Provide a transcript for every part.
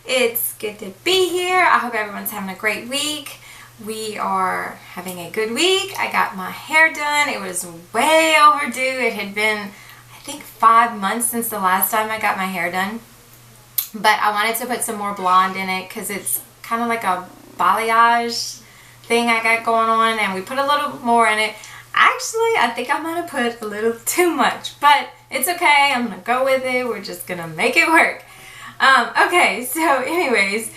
It's good to be here. I hope everyone's having a great week. We are having a good week. I got my hair done. It was way overdue. It had been, I think, 5 months since the last time I got my hair done. But I wanted to put some more blonde in it because it's kind of like a balayage thing I got going on, and we put a little more in it. Actually, I think I might have put a little too much, but it's okay. I'm going to go with it. We're just going to make it work. Okay, so anyways,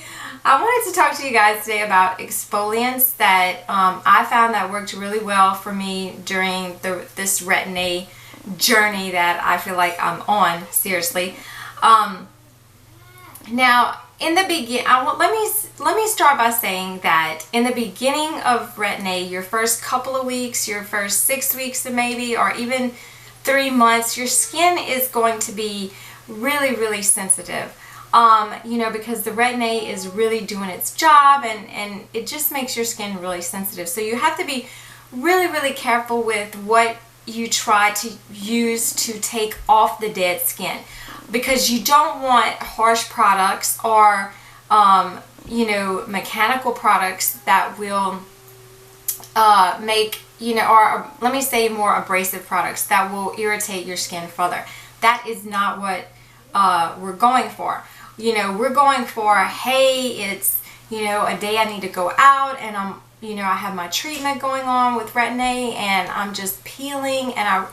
I wanted to talk to you guys today about exfoliants that I found that worked really well for me during this Retin-A journey that I feel like I'm on, seriously. Now, in the beginning, let me start by saying that in the beginning of Retin-A, your first couple of weeks, your first 6 weeks maybe, or even 3 months, your skin is going to be really, really sensitive. Because the Retin-A is really doing its job, and it just makes your skin really sensitive. So you have to be really, really careful with what you try to use to take off the dead skin, because you don't want harsh products or mechanical products that will make, or let me say more abrasive products that will irritate your skin further. That is not what we're going for. We're going for, hey, it's, a day I need to go out and I have my treatment going on with Retin-A and I'm just peeling and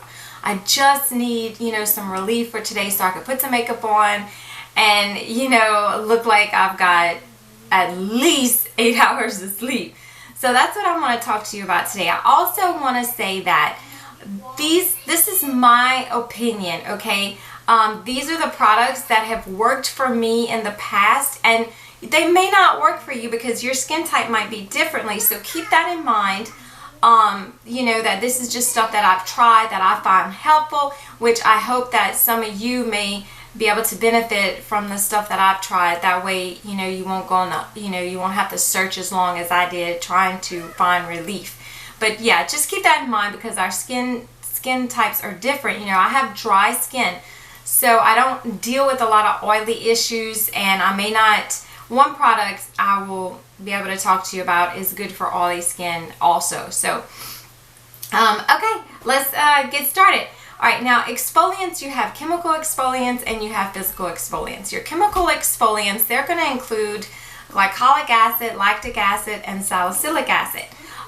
I just need, some relief for today so I could put some makeup on and, look like I've got at least 8 hours of sleep. So that's what I want to talk to you about today. I also want to say that this is my opinion, okay? These are the products that have worked for me in the past, and they may not work for you because your skin type might be differently. So keep that in mind. That this is just stuff that I've tried that I find helpful, which I hope that some of you may be able to benefit from the stuff that I've tried. That way, you won't go on the, you won't have to search as long as I did trying to find relief. But yeah, just keep that in mind because our skin types are different. I have dry skin, so I don't deal with a lot of oily issues, and I may not. One product I will be able to talk to you about is good for oily skin also. So, okay, let's get started. All right, now exfoliants, you have chemical exfoliants and you have physical exfoliants. Your chemical exfoliants, they're going to include glycolic acid, lactic acid, and salicylic acid.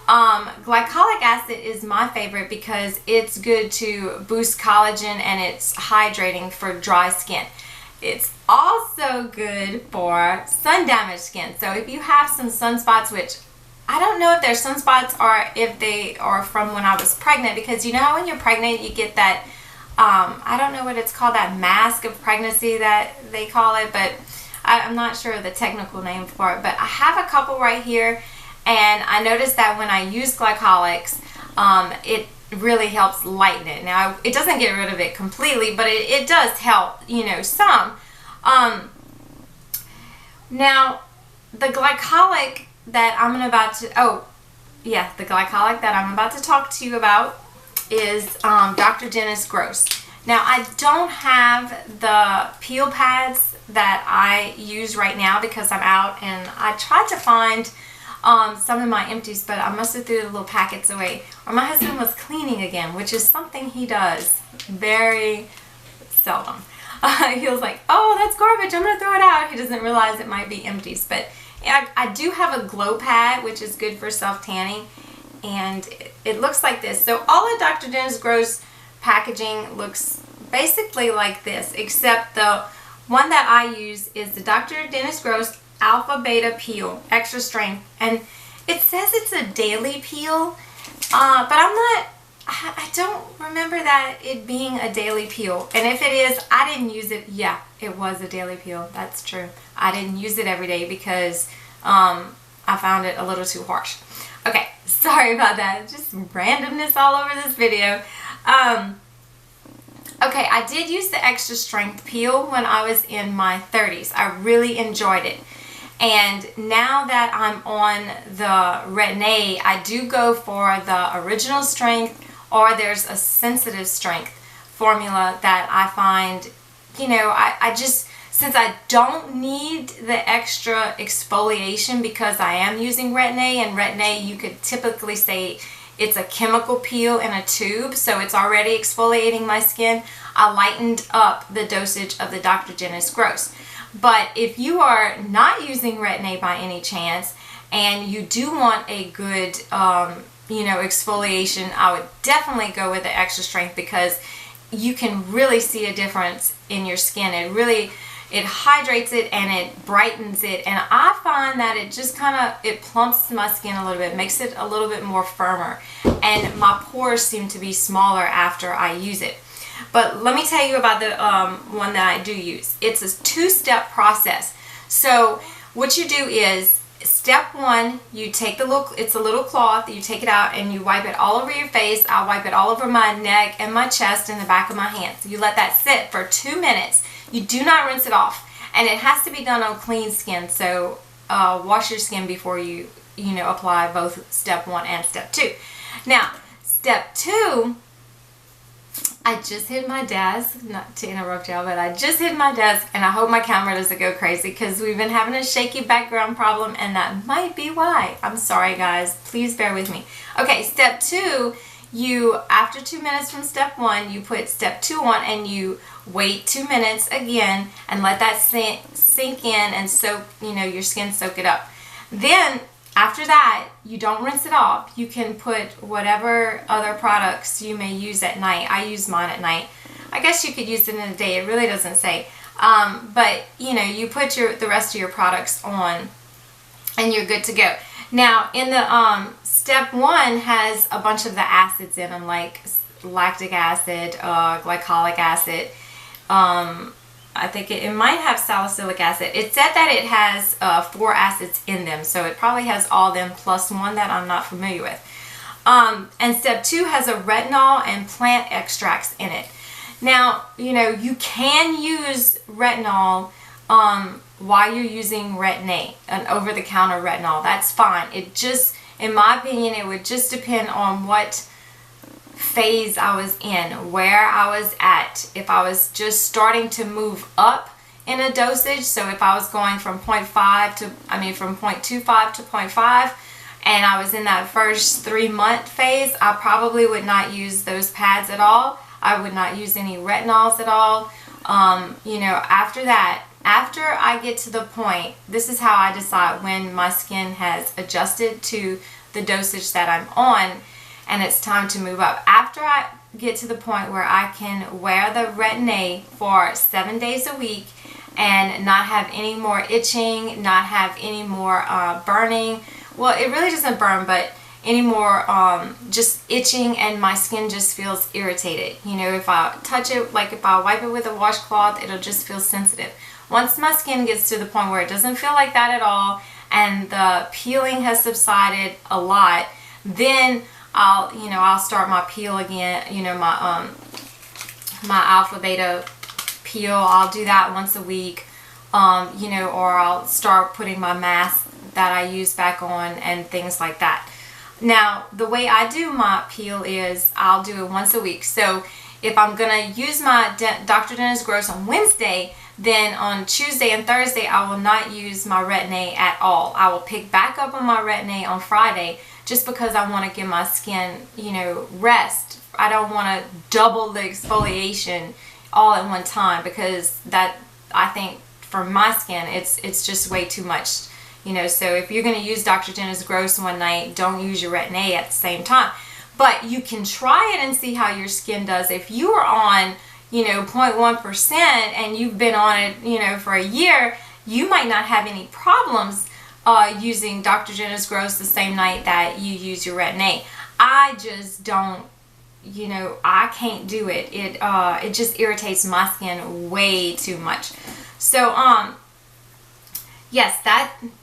Glycolic acid is my favorite because it's good to boost collagen and it's hydrating for dry skin. It's also good for sun damaged skin. So if you have some sunspots, which I don't know if they're sunspots or if they are from when I was pregnant, because you know how when you're pregnant you get that, I don't know what it's called, that mask of pregnancy that they call it, but I'm not sure of the technical name for it. But I have a couple right here, and I noticed that when I use glycolics, it really helps lighten it. Now, it doesn't get rid of it completely, but it does help, some. Now, the glycolic that I'm about to talk to you about is Dr. Dennis Gross. Now, I don't have the peel pads that I use right now because I'm out, and I tried to find some of my empties, but I must have threw the little packets away. Or my husband was cleaning again, which is something he does very seldom. He was like, oh, that's garbage, I'm going to throw it out. He doesn't realize it might be empties. But I do have a glow pad, which is good for self-tanning, and it looks like this. So all of Dr. Dennis Gross packaging looks basically like this, except the one that I use is the Dr. Dennis Gross Alpha Beta Peel Extra Strength, and it says it's a daily peel, but I don't remember that it being a daily peel. And if it is, I didn't use it. Yeah, it was a daily peel. That's true. I didn't use it every day because I found it a little too harsh. Okay, sorry about that. Just randomness all over this video. Okay, I did use the extra strength peel when I was in my 30s. I really enjoyed it. And now that I'm on the Retin-A, I do go for the original strength, or there's a sensitive strength formula that I find, I just since I don't need the extra exfoliation because I am using Retin-A, and Retin-A, you could typically say it's a chemical peel in a tube, so it's already exfoliating my skin, I lightened up the dosage of the Dr. Dennis Gross. But if you are not using Retin-A by any chance, and you do want a good, exfoliation, I would definitely go with the extra strength, because you can really see a difference in your skin. It hydrates it and it brightens it, and I find that it just it plumps my skin a little bit, makes it a little bit more firmer, and my pores seem to be smaller after I use it. But let me tell you about the one that I do use. It's a two-step process. So what you do is, step one, you take it's a little cloth, you take it out and you wipe it all over your face. I wipe it all over my neck and my chest and the back of my hands. You let that sit for 2 minutes. You do not rinse it off, and it has to be done on clean skin. So wash your skin before you apply both step one and step two. Now, step two, I just hit my desk, not to interrupt y'all, but I just hit my desk, and I hope my camera doesn't go crazy because we've been having a shaky background problem, and that might be why. I'm sorry, guys. Please bear with me. Okay, step two, after 2 minutes from step one, you put step two on, and you wait 2 minutes again and let that sink in and soak, your skin soak it up. Then after that, you don't rinse it off. You can put whatever other products you may use at night. I use mine at night. I guess you could use it in the day. It really doesn't say. But you put the rest of your products on, and you're good to go. Now, in the step one has a bunch of the acids in them, like lactic acid, glycolic acid. I think it might have salicylic acid. It said that it has 4 acids in them, so it probably has all them plus one that I'm not familiar with. And step 2 has a retinol and plant extracts in it. Now, you can use retinol while you're using Retin-A, an over-the-counter retinol. That's fine. It just, in my opinion, it would just depend on what phase I was in, where I was at. If I was just starting to move up in a dosage, so if I was going from from 0.25 to 0.5, and I was in that first 3-month phase, I probably would not use those pads at all. I would not use any retinols at all. After that, after I get to the point, this is how I decide when my skin has adjusted to the dosage that I'm on, and it's time to move up. After I get to the point where I can wear the Retin-A for 7 days a week and not have any more itching, not have any more burning. Well, it really doesn't burn, but any more just itching, and my skin just feels irritated. If I touch it, like if I wipe it with a washcloth, it'll just feel sensitive. Once my skin gets to the point where it doesn't feel like that at all, and the peeling has subsided a lot, then I'll start my peel again, my alpha beta peel. I'll do that once a week, or I'll start putting my mask that I use back on and things like that. Now, the way I do my peel is I'll do it once a week. So if I'm going to use my Dr. Dennis Gross on Wednesday, then on Tuesday and Thursday, I will not use my Retin-A at all. I will pick back up on my Retin-A on Friday, just because I want to give my skin, rest. I don't want to double the exfoliation all at one time, because that, I think, for my skin, it's just way too much. So if you're going to use Dr. Dennis Gross one night, don't use your Retin-A at the same time. But you can try it and see how your skin does. If you are on, 0.1% and you've been on it, for a year, you might not have any problems using Dr. Dennis Gross the same night that you use your Retin-A. I just don't, I can't do it. It just irritates my skin way too much. So, yes,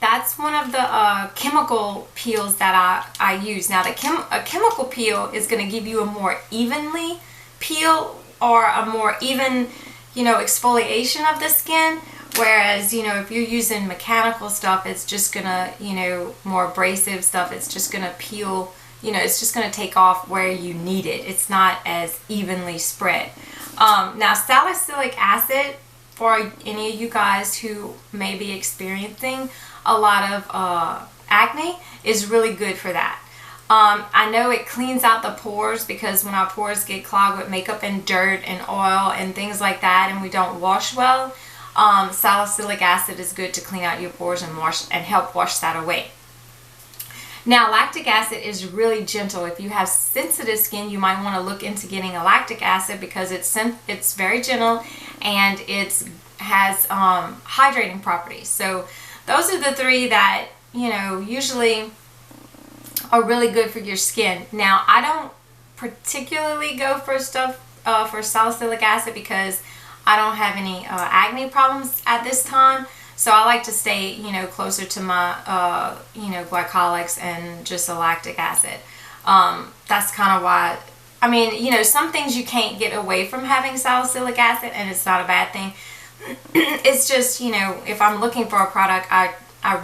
that's one of the chemical peels that I use. Now, a chemical peel is going to give you a more evenly peel, or a more even, exfoliation of the skin. Whereas, if you're using mechanical stuff, it's just gonna, more abrasive stuff, it's just gonna peel, it's just gonna take off where you need it. It's not as evenly spread. Now, salicylic acid for any of you guys who may be experiencing a lot of acne, is really good for that. I know it cleans out the pores, because when our pores get clogged with makeup and dirt and oil and things like that, and we don't wash well, salicylic acid is good to clean out your pores and help wash that away. Now, lactic acid is really gentle. If you have sensitive skin, you might want to look into getting a lactic acid, because it's very gentle and it has hydrating properties. So those are the three that, you know, usually are really good for your skin. Now, I don't particularly go for stuff for salicylic acid, because I don't have any acne problems at this time. So I like to stay, you know, closer to my, you know, glycolics and just a lactic acid. That's kind of why, I mean, you know, some things you can't get away from having salicylic acid, and it's not a bad thing. It's just, you know, if I'm looking for a product, I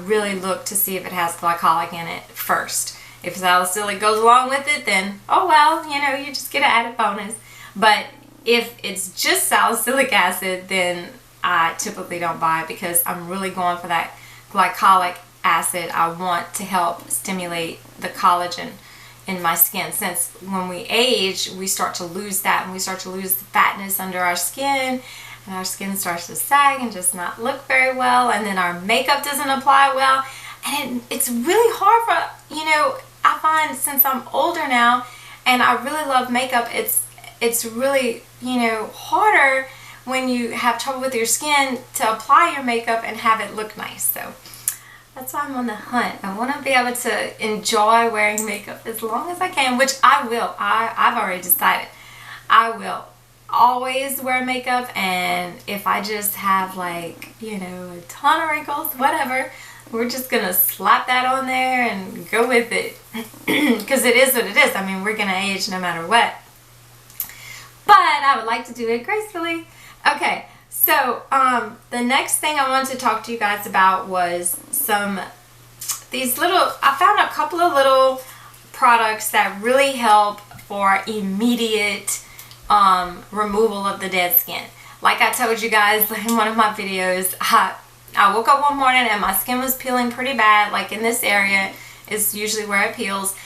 really look to see if it has glycolic in it first. If salicylic goes along with it, then, oh well, you know, you just get an added bonus. But if it's just salicylic acid, then I typically don't buy it, because I'm really going for that glycolic acid. I want to help stimulate the collagen in my skin, since when we age, we start to lose that, and we start to lose the fatness under our skin, and our skin starts to sag and just not look very well, and then our makeup doesn't apply well, and it's really hard for, you know, I find since I'm older now and I really love makeup, it's really, you know, harder when you have trouble with your skin to apply your makeup and have it look nice. So that's why I'm on the hunt. I want to be able to enjoy wearing makeup as long as I can, which I will. I've already decided I will always wear makeup, and if I just have, like, you know, a ton of wrinkles, whatever, we're just gonna slap that on there and go with it, because it is what it is. I mean, we're gonna age no matter what, but I would like to do it gracefully. Okay, so the next thing I wanted to talk to you guys about was I found a couple of little products that really help for immediate removal of the dead skin. Like I told you guys in one of my videos, I woke up one morning and my skin was peeling pretty bad. Like in this area is usually where it peels,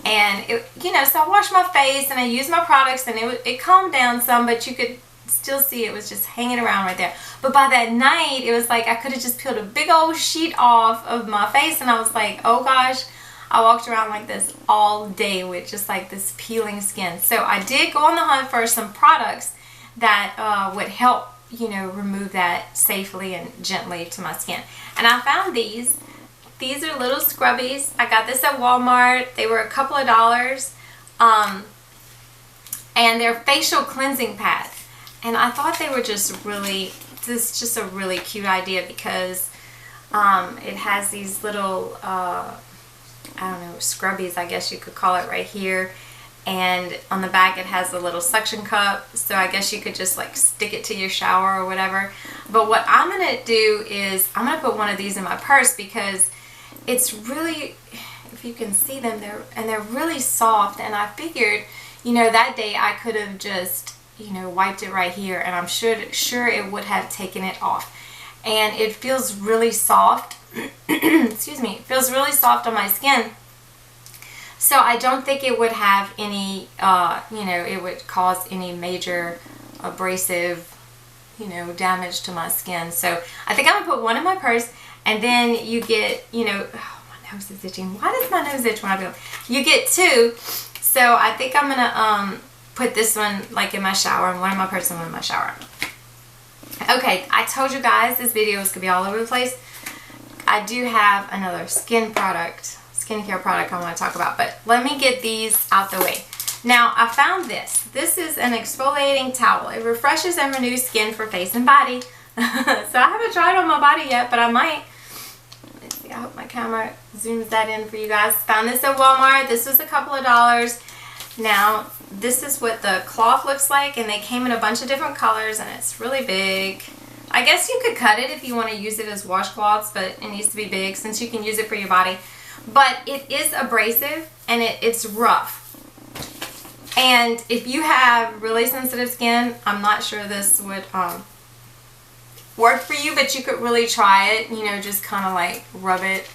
and it, you know, so I washed my face and I used my products, and it calmed down some, but you could still see it was just hanging around right there. But by that night, it was like I could have just peeled a big old sheet off of my face, and I was like, oh gosh, I walked around like this all day with just like this peeling skin. So I did go on the hunt for some products that would help, you know, remove that safely and gently to my skin. And I found these. These are little scrubbies. I got this at Walmart. They were a couple of dollars. And they're facial cleansing pads. And I thought they were just really, this is just a really cute idea, because it has these little, I don't know, scrubbies, I guess you could call it, right here. And on the back it has a little suction cup, so I guess you could just like stick it to your shower or whatever. But what I'm going to do is I'm going to put one of these in my purse, because it's really, if you can see them, they're really soft, and I figured, you know, that day I could have just, you know, wiped it right here, and I'm sure it would have taken it off. And it feels really soft. Excuse me, it feels really soft on my skin. So I don't think it would have any, you know, it would cause any major abrasive, you know, damage to my skin. So I think I'm going to put one in my purse, and then you get, you know, oh, my nose is itching. Why does my nose itch when I do it? You get two. So I think I'm going to put this one like in my shower, and one in my purse and one in my shower. Okay, I told you guys this video is going to be all over the place. I do have another skincare product I want to talk about, but let me get these out the way. Now, I found this. This is an exfoliating towel. It refreshes and renews skin for face and body. So I haven't tried it on my body yet, but I might. Let's see, I hope my camera zooms that in for you guys. Found this at Walmart. This was a couple of dollars. Now, this is what the cloth looks like, and they came in a bunch of different colors, and it's really big. I guess you could cut it if you want to use it as washcloths, but it needs to be big since you can use it for your body. But it is abrasive, and it's rough. And if you have really sensitive skin, I'm not sure this would work for you, but you could really try it, you know, just kind of like rub it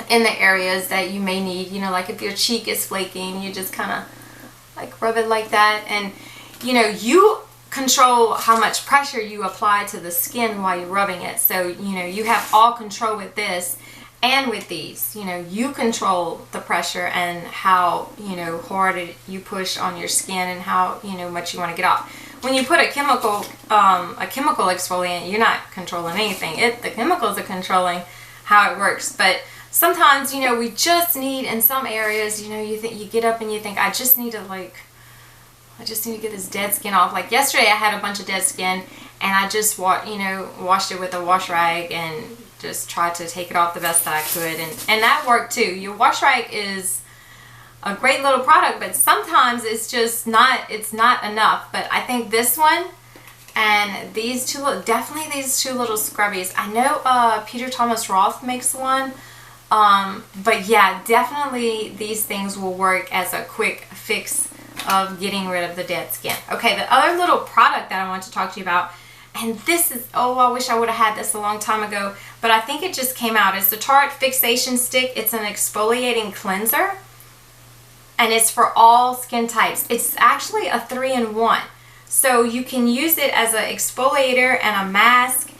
in the areas that you may need, you know, like if your cheek is flaking, you just kind of like rub it like that. And you know, you control how much pressure you apply to the skin while you're rubbing it. So you know, you have all control with this and with these. You know, you control the pressure and how, you know, hard you push on your skin and how, you know, much you want to get off. When you put a chemical exfoliant, you're not controlling anything. The chemicals are controlling how it works. But sometimes, you know, we just need, in some areas, you know, you get up and you think, I just need to get this dead skin off. Like yesterday I had a bunch of dead skin and I just washed it with a wash rag and just tried to take it off the best that I could, and that worked too. Your wash rag is a great little product, but sometimes it's just not enough. But I think this one and these two, definitely these two little scrubbies. I know Peter Thomas Roth makes one, but yeah, definitely these things will work as a quick fix of getting rid of the dead skin. Okay, the other little product that I want to talk to you about, and this is, oh, I wish I would have had this a long time ago, but I think it just came out. It's the Tarte Fixation Stick. It's an exfoliating cleanser, and it's for all skin types. It's actually a 3-in-1. So you can use it as an exfoliator and a mask.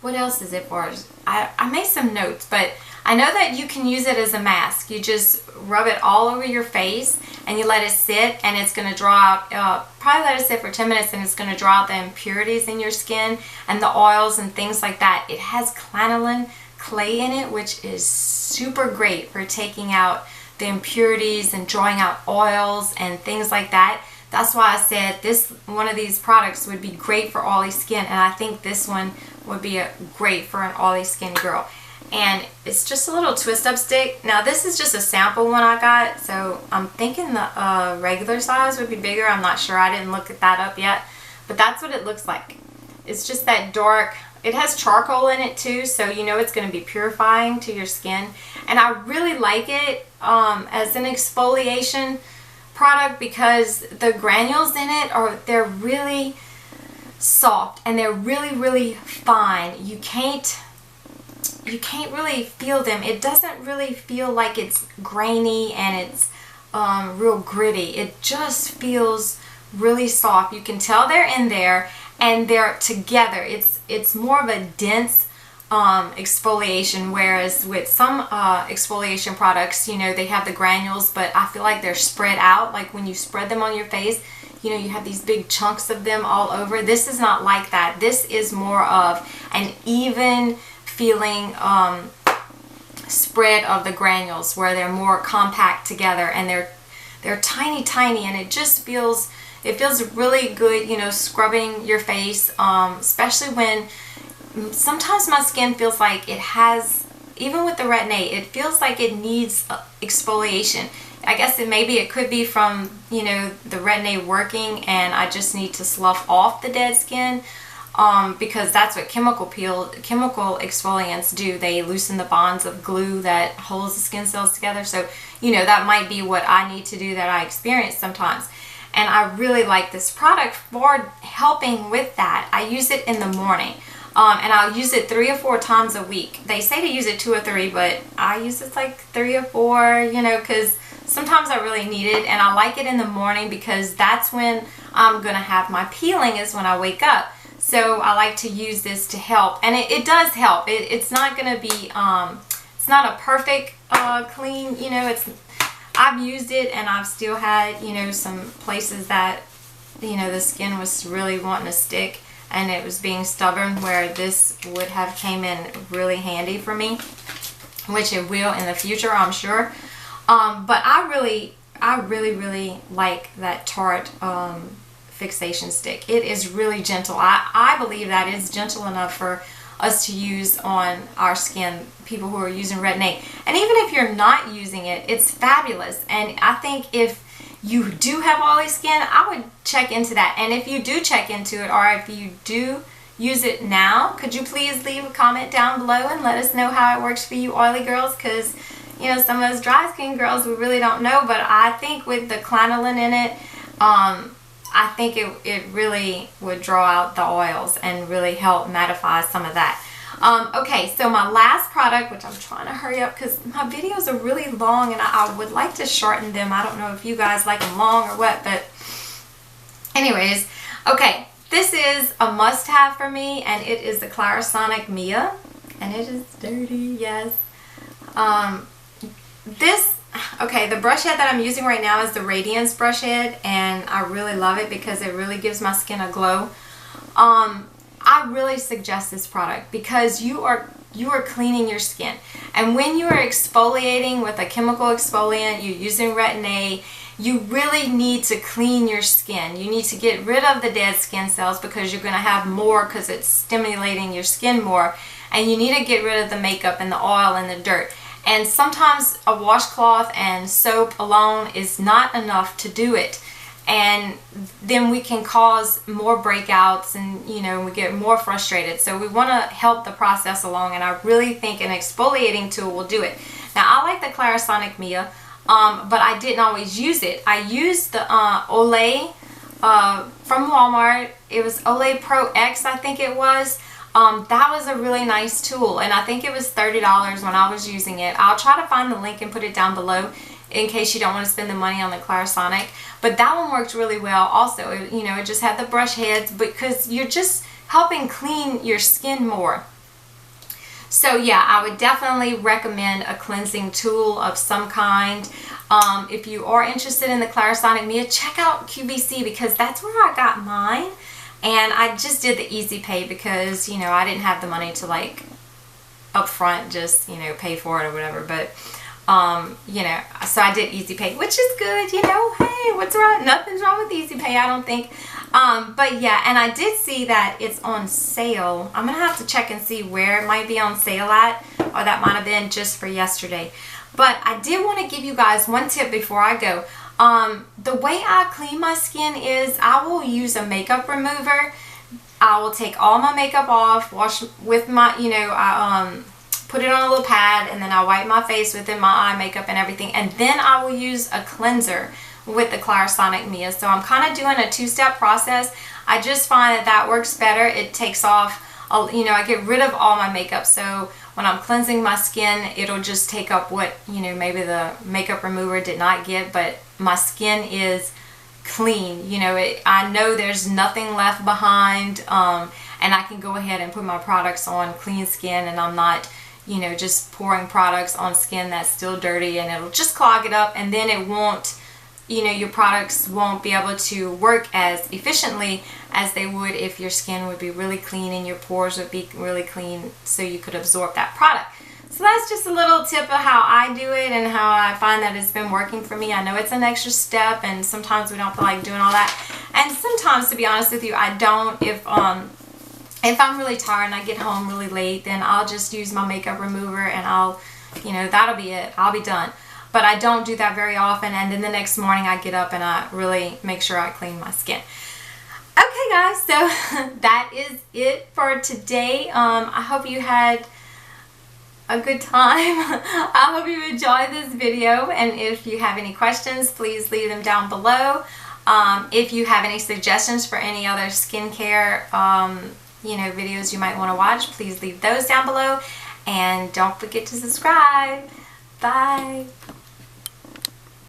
What else is it for? I made some notes, but I know that you can use it as a mask. You just rub it all over your face and you let it sit, and it's going to draw out, probably let it sit for 10 minutes, and it's going to draw out the impurities in your skin and the oils and things like that. It has lanolin clay in it, which is super great for taking out the impurities and drawing out oils and things like that. That's why I said one of these products would be great for oily skin, and I think this one would be great for an oily skin girl. And it's just a little twist up stick. Now this is just a sample one I got, so I'm thinking the regular size would be bigger. I'm not sure, I didn't look that up yet, but that's what it looks like. It's just that dark. It has charcoal in it too, so you know it's going to be purifying to your skin. And I really like it as an exfoliation product because the granules in it they're really soft and they're really fine. You can't really feel them. It doesn't really feel like it's grainy and it's real gritty. It just feels really soft. You can tell they're in there and they're together. It's more of a dense exfoliation, whereas with some exfoliation products, you know, they have the granules, but I feel like they're spread out. Like when you spread them on your face, you know, you have these big chunks of them all over. This is not like that. This is more of an even feeling spread of the granules, where they're more compact together and they're tiny, and it just feels really good, you know, scrubbing your face, especially when sometimes my skin feels like it has, even with the Retin-A, it feels like it needs exfoliation. I guess maybe it could be from, you know, the Retin-A working, and I just need to slough off the dead skin. Because that's what chemical exfoliants do. They loosen the bonds of glue that holds the skin cells together. So, you know, that might be what I need to do, that I experience sometimes. And I really like this product for helping with that. I use it in the morning. And I'll use it 3 or 4 times a week. They say to use it 2 or 3, but I use it like 3 or 4, you know, because sometimes I really need it. And I like it in the morning because that's when I'm going to have my peeling, is when I wake up. So I like to use this to help, and it does help. It's not going to be, it's not a perfect clean, you know. I've used it and I've still had, you know, some places that, you know, the skin was really wanting to stick and it was being stubborn, where this would have came in really handy for me, which it will in the future, I'm sure. But I really like that Tarte fixation stick. It is really gentle. I believe that it's gentle enough for us to use on our skin, people who are using Retin-A. And even if you're not using it, it's fabulous. And I think if you do have oily skin, I would check into that. And if you do check into it, or if you do use it now, could you please leave a comment down below and let us know how it works for you oily girls? Because, you know, some of us dry skin girls, we really don't know. But I think with the lanolin in it, I think it really would draw out the oils and really help mattify some of that. Okay, so my last product, which I'm trying to hurry up because my videos are really long and I would like to shorten them. I don't know if you guys like them long or what, but anyways, okay, this is a must-have for me, and it is the Clarisonic Mia, and it is dirty, yes. Okay, the brush head that I'm using right now is the Radiance brush head, and I really love it because it really gives my skin a glow. I really suggest this product because you are cleaning your skin, and when you are exfoliating with a chemical exfoliant, you're using Retin-A, you really need to clean your skin. You need to get rid of the dead skin cells because you're going to have more because it's stimulating your skin more, and you need to get rid of the makeup and the oil and the dirt. And sometimes a washcloth and soap alone is not enough to do it. And then we can cause more breakouts, and we get more frustrated. So we want to help the process along, and I really think an exfoliating tool will do it. Now, I like the Clarisonic Mia, but I didn't always use it. I used the Olay from Walmart. It was Olay Pro X, I think it was. That was a really nice tool, and I think it was $30 when I was using it. I'll try to find the link and put it down below in case you don't want to spend the money on the Clarisonic. But that one worked really well also. It just had the brush heads because you're just helping clean your skin more. So yeah, I would definitely recommend a cleansing tool of some kind. If you are interested in the Clarisonic Mia, check out QVC because that's where I got mine. And I just did the easy pay because, I didn't have the money to like up front just, pay for it or whatever. But, so I did easy pay, which is good, hey, what's wrong? Nothing's wrong with easy pay, I don't think. But yeah, and I did see that it's on sale. I'm going to have to check and see where it might be on sale at, or that might have been just for yesterday. But I did want to give you guys one tip before I go. The way I clean my skin is I will use a makeup remover. I will take all my makeup off, wash with my, I put it on a little pad, and then I wipe my face with it, my eye makeup and everything, and then I will use a cleanser with the Clarisonic Mia. So I'm kind of doing a two-step process. I just find that works better. It takes off, I get rid of all my makeup. So when I'm cleansing my skin, it'll just take up what, maybe the makeup remover did not get, but my skin is clean. I know there's nothing left behind, and I can go ahead and put my products on clean skin, and I'm not, just pouring products on skin that's still dirty, and it'll just clog it up, and then it won't, your products won't be able to work as efficiently as they would if your skin would be really clean and your pores would be really clean so you could absorb that product. So that's just a little tip of how I do it and how I find that it's been working for me. I know it's an extra step, and sometimes we don't feel like doing all that. And sometimes, to be honest with you, I don't. If I'm really tired and I get home really late, then I'll just use my makeup remover and I'll, that'll be it. I'll be done. But I don't do that very often, and then the next morning I get up and I really make sure I clean my skin. Okay guys, so that is it for today. I hope you had a good time. I hope you enjoyed this video, and if you have any questions, please leave them down below. If you have any suggestions for any other skincare videos you might want to watch, please leave those down below, and don't forget to subscribe. Bye.